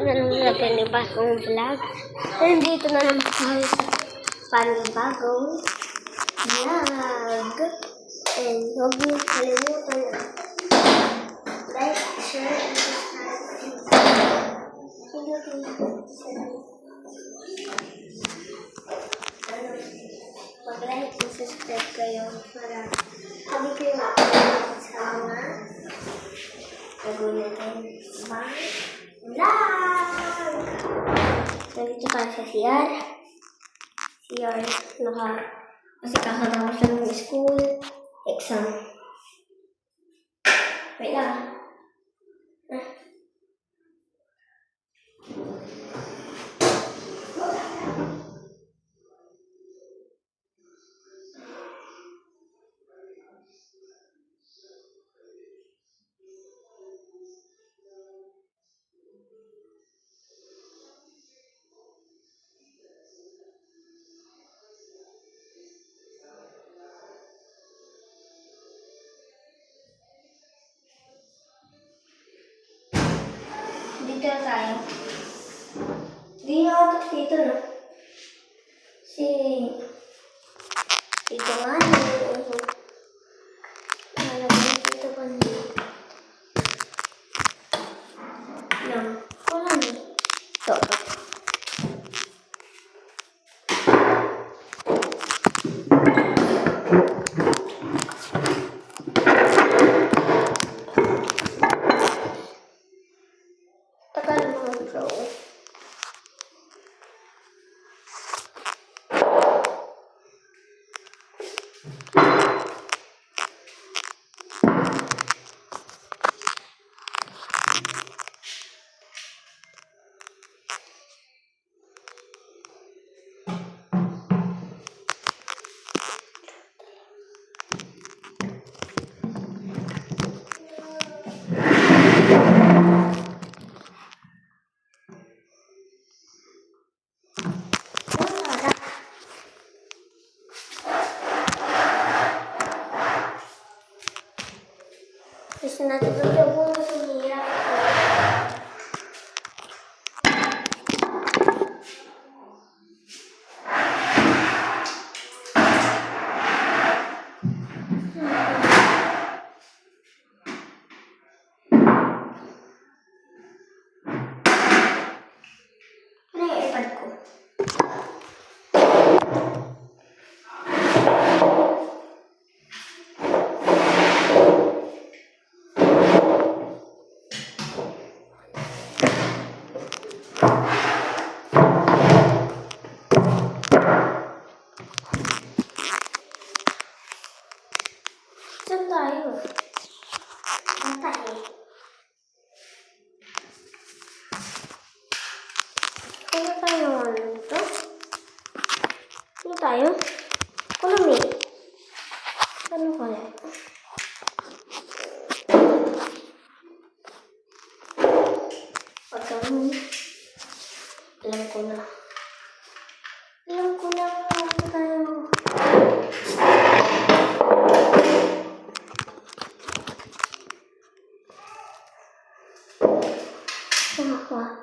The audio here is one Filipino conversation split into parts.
na naman natin yung bagong vlog. Nandito na naman tayo sa panibagong vlog. And huwag niyo kalimutan na like, share, and subscribe. Mag-like and subscribe kayo para sabi kayo sa mga gagawin natin ibang vlog! Nandito tayo sa CR. Kasi kakatapos lang ng school, exam. Wait lang. Dito na tayo. Dito na. Dito nga yun. Nalagay dito pa niya. Yan. Wala na. Ito. Tagal mo bro. Gusto natin yung buong sumira. Ano yung iPad ko? Saan tayo? Saan tayo? Ano tayo ito? Ano tayo? Kulumi. Ano kaya? Pagkaroon. Alam ko na. Ano tayo? Apa?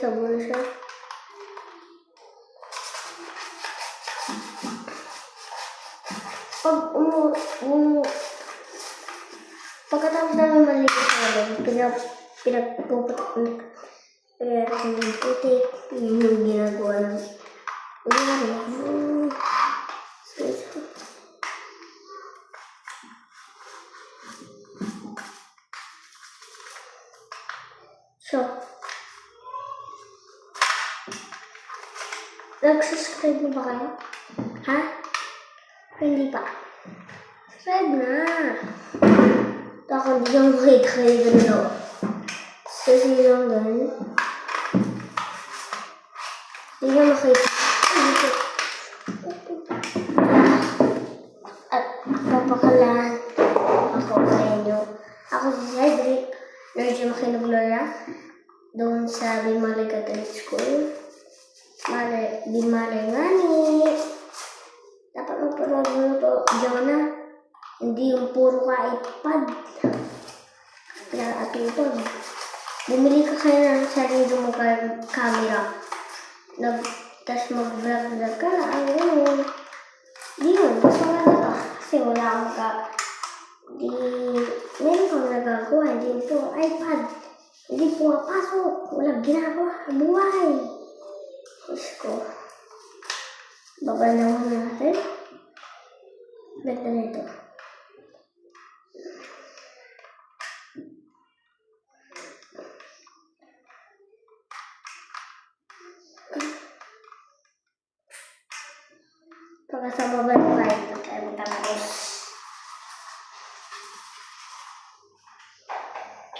sabon na siya. Pagkatapos namin maligo sa amin, pinagpuputok ng putik, yun yung ginagawa ng So, nag-subscribe mo ba kayo? Ha? Hindi pa. Subscribe na. Ako hindi lang makita kayo ganito. Kasi lang doon. Hindi lang makita. At papakalaan ako sa inyo. Ako si Cedric. Nerdy Makinagloria. Doon sa Bimalay Catholic School. Bimalay Ngani. Dapat magpanood mo ito. Jonah. Hindi yung puro ka iPad. Pinakatutod. Bumili ka kayo ng sarili mo camera. Tapos mag-vlog ka na. Ayun. Di yun. Mas maganda pa. Kasi wala akong meron kang nagagawa. Hindi po iPad. Hindi po mapasok. Walang ginagawa. Buhay. Diyos ko. Baba naman natin. Ganda na ito. Pagkasama ba ito kahit tayo magtatapos?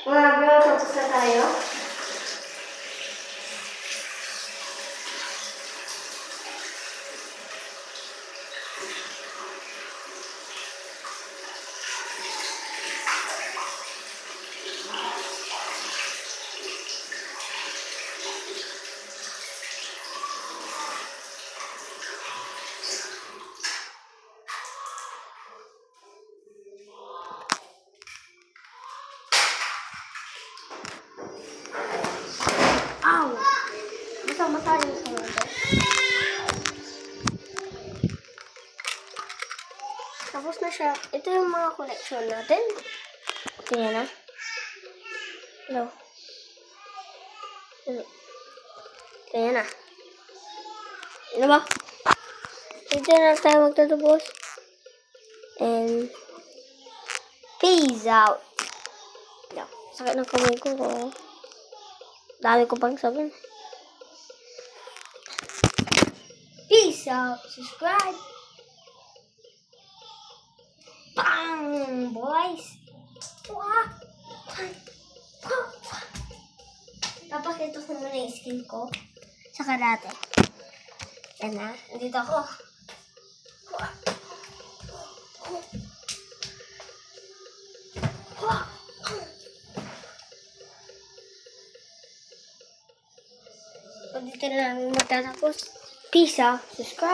Mga bro, tapos na tayo. Ow! Masa yung sa mga. Tapos na siya. Ito yung mga collection natin. Tingnan na. Hello. Tingnan na. Ano ba? Ito na tayo magtatapos. And peace out. Sakit ng kamay ko. Dami ko pang sabihin. Peace out. Subscribe. Bang! Boys. Papakita ko muna yung skin ko. Saka dati. Yan na. Nandito ako. Dito na namin magtatapos. Peace out. Subscribe.